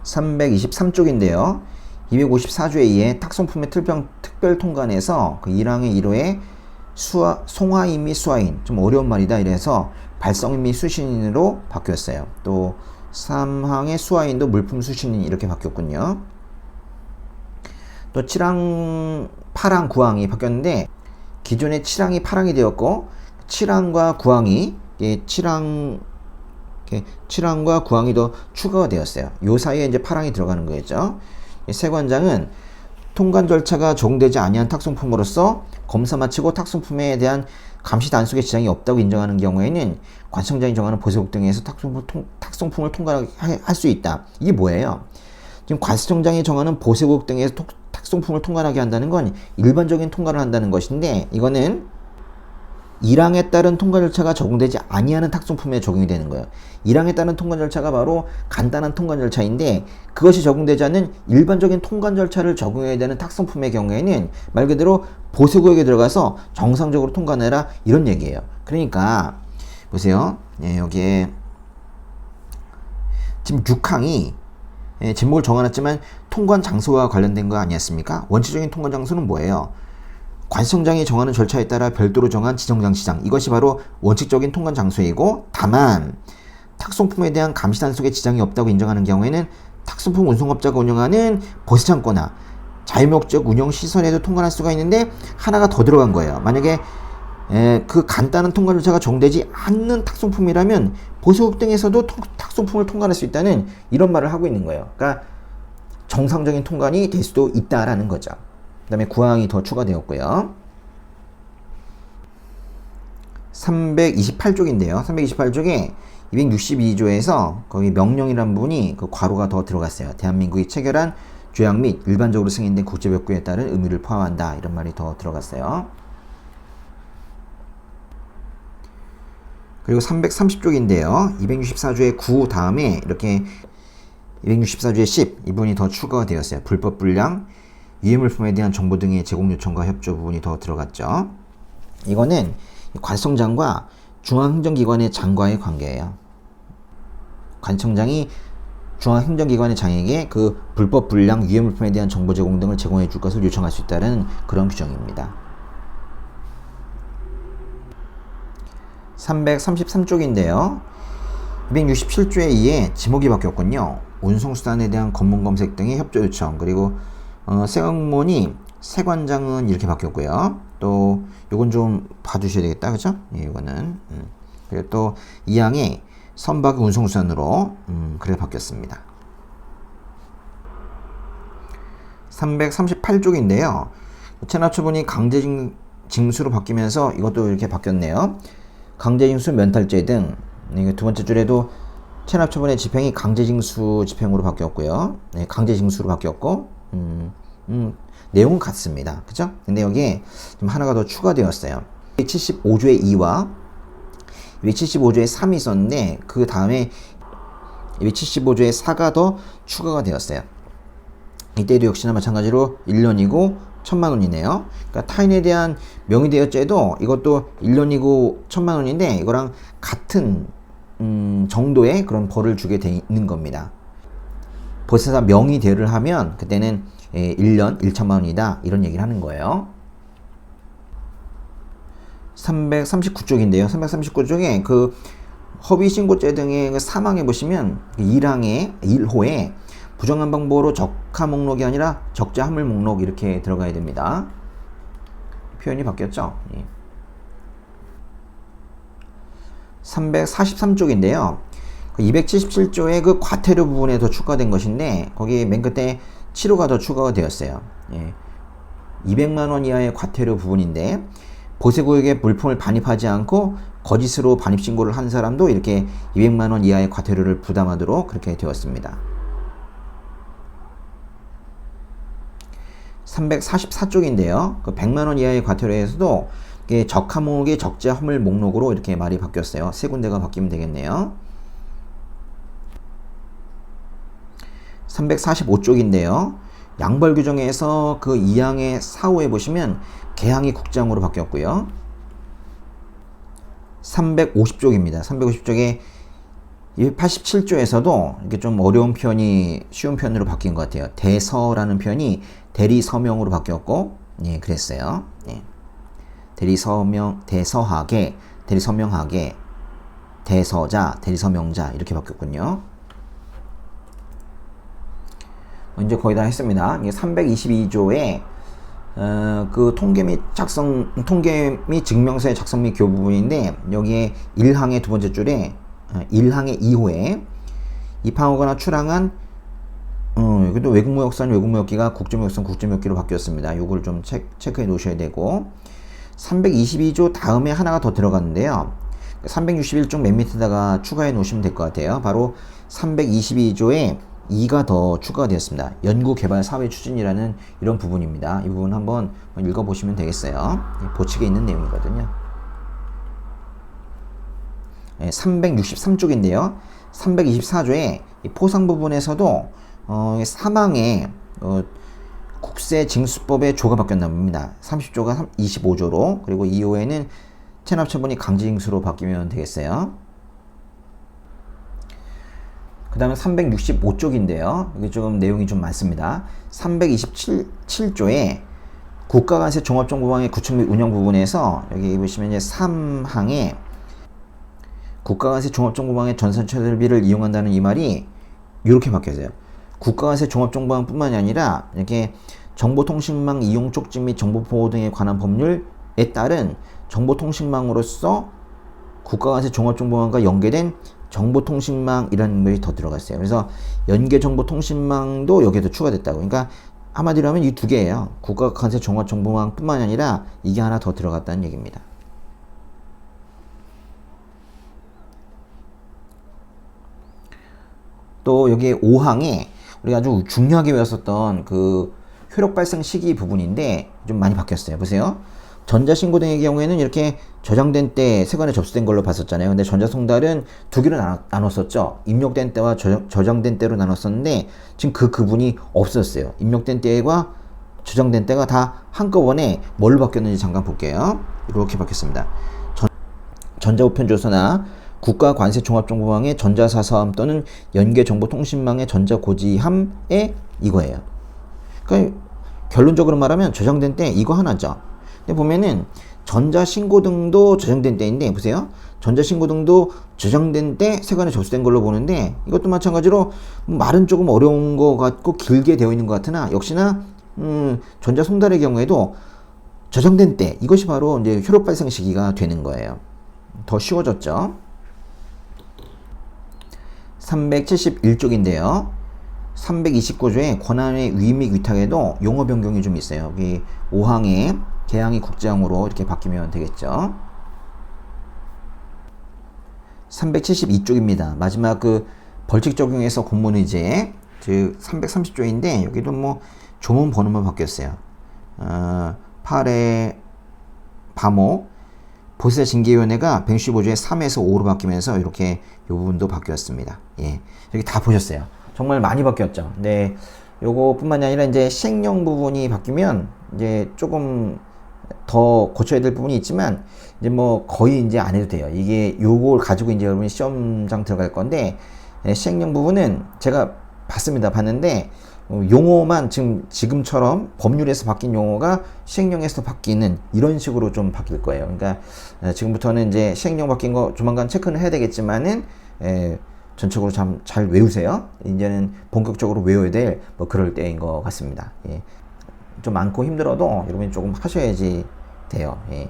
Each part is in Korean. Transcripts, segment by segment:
323쪽인데요. 254조에 의해 탁송품의 특별 통관에서 그 1항의 1호에 송화인 및 수화인, 좀 어려운 말이다 이래서 발성인 및 수신인으로 바뀌었어요. 또 3항의 수화인도 물품 수신인 이렇게 바뀌었군요. 또 7항, 8항, 9항이 바뀌었는데 기존의 7항이 8항이 되었고 7항과 9항이 7항과 9항이 더 추가가 되었어요. 요 사이에 이제 8항이 들어가는 거겠죠. 세관장은 통관 절차가 적용되지 아니한 탁송품으로서 검사 마치고 탁송품에 대한 감시 단속에 지장이 없다고 인정하는 경우에는 관청장이 정하는 보세국 등에서 탁송품을 통관할 수 있다. 이게 뭐예요? 지금 관청장이 정하는 보세국 등에서 탁송품을 통관하게 한다는 건 일반적인 통관을 한다는 것인데, 이거는 1항에 따른 통관 절차가 적용되지 아니하는 탁송품에 적용이 되는 거예요. 1항에 따른 통관 절차가 바로 간단한 통관 절차인데, 그것이 적용되지 않는 일반적인 통관 절차를 적용해야 되는 탁송품의 경우에는 말 그대로 보세구역에 들어가서 정상적으로 통관해라 이런 얘기예요. 그러니까 보세요. 여기에 지금 6항이 제목을 정해놨지만 통관 장소와 관련된 거 아니었습니까? 원칙적인 통관 장소는 뭐예요? 관청장이 정하는 절차에 따라 별도로 정한 지정장 시장, 이것이 바로 원칙적인 통관 장소이고, 다만 탁송품에 대한 감시 단속에 지장이 없다고 인정하는 경우에는 탁송품 운송업자가 운영하는 보세창고나 자유목적 운영시설에도 통관할 수가 있는데, 하나가 더 들어간 거예요. 만약에 그 간단한 통관 절차가 적용되지 않는 탁송품이라면 보세국 등에서도 탁송품을 통관할 수 있다는 이런 말을 하고 있는 거예요. 그러니까 정상적인 통관이 될 수도 있다라는 거죠. 그 다음에 9항이 더 추가되었고요. 328쪽인데요. 328쪽에 262조에서 거기 명령이라는 부분이 그 괄호가 더 들어갔어요. 대한민국이 체결한 조약 및 일반적으로 승인된 국제법규에 따른 의무를 포함한다. 이런 말이 더 들어갔어요. 그리고 330쪽인데요. 264조의 9 다음에 이렇게 264조의 10 이 부분이 더 추가가 되었어요. 불법 불량, 유해물품에 대한 정보 등의 제공 요청과 협조 부분이 더 들어갔죠. 이거는 관청장과 중앙행정기관의 장과의 관계예요. 관청장이 중앙행정기관의 장에게 그 불법 불량, 유해물품에 대한 정보 제공 등을 제공해 줄 것을 요청할 수 있다는 그런 규정입니다. 333쪽인데요. 267조에 의해 지목이 바뀌었군요. 운송수단에 대한 검문 검색 등의 협조 요청, 그리고 세관문이 세관장은 이렇게 바뀌었고요. 또 요건 좀 봐주셔야 되겠다, 그죠? 예, 이거는 그리고 또 2항에 선박 운송수단으로 그렇게 바뀌었습니다. 338쪽인데요. 체납처분이 강제징수로 바뀌면서 이것도 이렇게 바뀌었네요. 강제징수, 면탈죄 등 두 번째 줄에도 체납처분의 집행이 강제징수 집행으로 바뀌었고요. 네, 강제징수로 바뀌었고, 내용은 같습니다. 그죠? 근데 여기에 좀 하나가 더 추가되었어요. 275조의 2와 275조의 3이 있었는데, 그 다음에 275조의 4가 더 추가가 되었어요. 이때도 역시나 마찬가지로 1년이고 1,000만원이네요. 그러니까 타인에 대한 명의대여죄도 이것도 1년이고 1,000만원인데, 이거랑 같은 정도의 그런 벌을 주게 돼 있는 겁니다. 보세사 명의대여를 하면 그때는 1년 1,000만원이다 이런 얘기를 하는 거예요. 339쪽인데요. 339쪽에 그 허위신고죄 등의 그 사망해 보시면 1항의 1호에 부정한 방법으로 적하 목록이 아니라 적자 화물 목록 이렇게 들어가야 됩니다. 표현이 바뀌었죠? 예. 343쪽인데요. 277조의 그 과태료 부분에 더 추가된 것인데, 거기 맨 끝에 7호가 더 추가가 되었어요. 예. 200만원 이하의 과태료 부분인데, 보세구역에 물품을 반입하지 않고 거짓으로 반입신고를 한 사람도 이렇게 200만원 이하의 과태료를 부담하도록 그렇게 되었습니다. 344쪽인데요. 그 100만원 이하의 과태료에서도 적하 목록이 적자 화물 목록으로 이렇게 말이 바뀌었어요. 세 군데가 바뀌면 되겠네요. 345쪽인데요. 양벌 규정에서 그 2항의 4호에 보시면 개항이 국장으로 바뀌었고요. 350쪽입니다. 350쪽에 이 87조에서도 이렇게 좀 어려운 표현이 쉬운 표현으로 바뀐 것 같아요. 대서라는 표현이 대리서명으로 바뀌었고, 예, 그랬어요. 예. 대서하게, 대리서명하게, 대서자, 대리서명자 이렇게 바뀌었군요. 이제 거의 다 했습니다. 이게 322조에 그 통계 및 증명서의 작성 및 교부 부분인데, 여기에 1항의 두 번째 줄에 1항의 2호에 입항하거나 출항한 여기도 외국무역선, 외국무역기가 국제무역선, 국제무역기로 바뀌었습니다. 요걸 좀 체크해 놓으셔야 되고, 322조 다음에 하나가 더 들어갔는데요. 361쪽 맨 밑에다가 추가해 놓으시면 될 것 같아요. 바로 322조에 2가 더 추가가 되었습니다. 연구개발 사회 추진이라는 이런 부분입니다. 이 부분 한번 읽어보시면 되겠어요. 보칙에 있는 내용이거든요. 363쪽인데요. 324조에 포상 부분에서도 사망의 국세징수법의 조가 바뀌었나 봅니다. 30조가 25조로, 그리고 2호에는 체납처분이 강제징수로 바뀌면 되겠어요. 그 다음에 365쪽인데요. 이게 조금 내용이 좀 많습니다. 327조에 국가간세 종합정보망의 구축 및 운영 부분에서 여기 보시면 이제 3항에 국가간세 종합정보망의 전산처리비를 이용한다는 이 말이 이렇게 바뀌어져요. 국가간세 종합정보망 뿐만이 아니라 이렇게 정보통신망 이용 촉진 및 정보보호 등에 관한 법률에 따른 정보통신망으로서 국가간세 종합정보망과 연계된 정보통신망이라는 것이 더 들어갔어요. 그래서 연계정보통신망도 여기에도 추가됐다고. 그러니까 한마디로 하면 이 두 개예요. 국가간세 종합정보망 뿐만이 아니라 이게 하나 더 들어갔다는 얘기입니다. 또 여기 5항에 우리가 아주 중요하게 배웠었던 그 효력 발생 시기 부분인데 좀 많이 바뀌었어요. 보세요. 전자신고 등의 경우에는 이렇게 저장된 때 세관에 접수된 걸로 봤었잖아요. 근데 전자송달은 두 개로 나눴었죠. 입력된 때와 저장된 때로 나눴었는데 지금 그 구분이 없었어요. 입력된 때와 저장된 때가 다 한꺼번에 뭘로 바뀌었는지 잠깐 볼게요. 이렇게 바뀌었습니다. 전자우편조서나 국가관세종합정보망의 전자사서함 또는 연계정보통신망의 전자고지함에 이거예요. 그러니까 결론적으로 말하면 저장된 때 이거 하나죠. 근데 보면은 전자신고등도 저장된 때인데, 보세요. 전자신고등도 저장된 때 세관에 접수된 걸로 보는데, 이것도 마찬가지로 말은 조금 어려운 것 같고 길게 되어 있는 것 같으나 역시나 전자송달의 경우에도 저장된 때, 이것이 바로 이제 효력 발생 시기가 되는 거예요. 더 쉬워졌죠. 371쪽인데요. 329조의 권한의 위임 및 위탁에도 용어 변경이 좀 있어요. 여기 5항에 개항이 국제항으로 이렇게 바뀌면 되겠죠. 372쪽입니다. 마지막 그 벌칙 적용에서 공문의제, 즉 330조인데 여기도 뭐 조문 번호만 바뀌었어요. 8회 바모 보세 징계위원회가 165조에 3에서 5로 바뀌면서 이렇게 이 부분도 바뀌었습니다. 예, 여기 다 보셨어요. 정말 많이 바뀌었죠. 네, 요거뿐만이 아니라 이제 시행령 부분이 바뀌면 이제 조금 더 고쳐야 될 부분이 있지만 이제 뭐 거의 이제 안 해도 돼요. 이게 요걸 가지고 이제 여러분이 시험장 들어갈 건데, 시행령 부분은 제가 봤는데 용어만 지금처럼 법률에서 바뀐 용어가 시행령에서 바뀌는 이런 식으로 좀 바뀔 거예요. 그러니까 지금부터는 이제 시행령 바뀐 거 조만간 체크는 해야 되겠지만은 전적으로 참 잘 외우세요. 이제는 본격적으로 외워야 될 뭐 그럴 때인 것 같습니다. 예. 좀 많고 힘들어도 여러분이 조금 하셔야지 돼요. 예.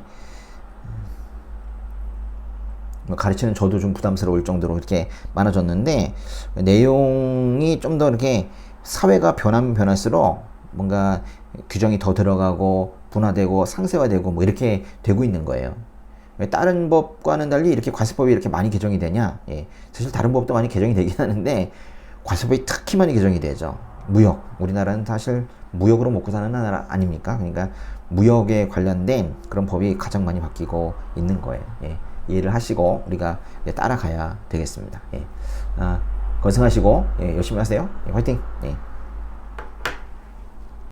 가르치는 저도 좀 부담스러울 정도로 이렇게 많아졌는데, 내용이 좀 더 이렇게 사회가 변하면 변할수록 뭔가 규정이 더 들어가고 분화되고 상세화되고 뭐 이렇게 되고 있는 거예요. 다른 법과는 달리 이렇게 과세법이 이렇게 많이 개정이 되냐? 예. 사실 다른 법도 많이 개정이 되긴 하는데 과세법이 특히 많이 개정이 되죠. 무역. 우리나라는 사실 무역으로 먹고 사는 나라 아닙니까? 그러니까 무역에 관련된 그런 법이 가장 많이 바뀌고 있는 거예요. 예. 이해를 하시고 우리가 따라가야 되겠습니다. 예. 건승하시고 예, 열심히 하세요. 예, 화이팅! 예.